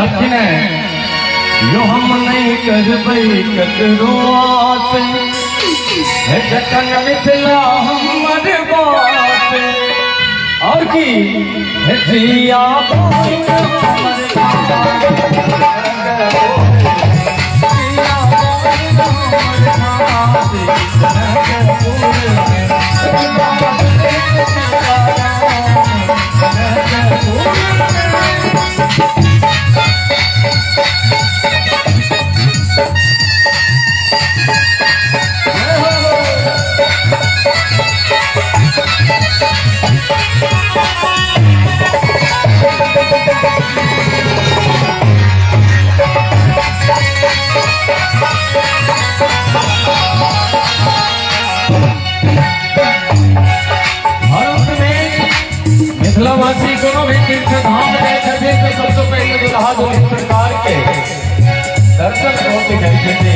कहलखिन यो हम नहीं करबै ककरो आस है जतन मिथिला हमर बात और की है जिया मिथिलावासी कोनो भी तीर्थ धाम गए थे तो सबसे पहले दुल्हा दुल्हन सरकार के दर्शन होते गए थे।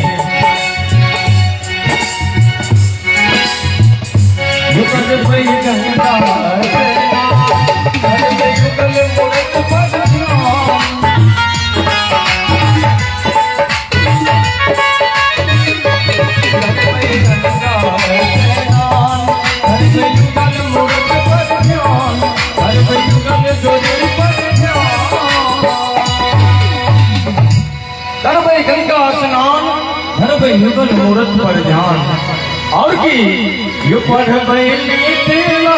युगल में ये कहता है युगल मुरत पर गंगा स्नान धरबै युगल मूरत पर ध्यान और की यु पढ़बै मिथिला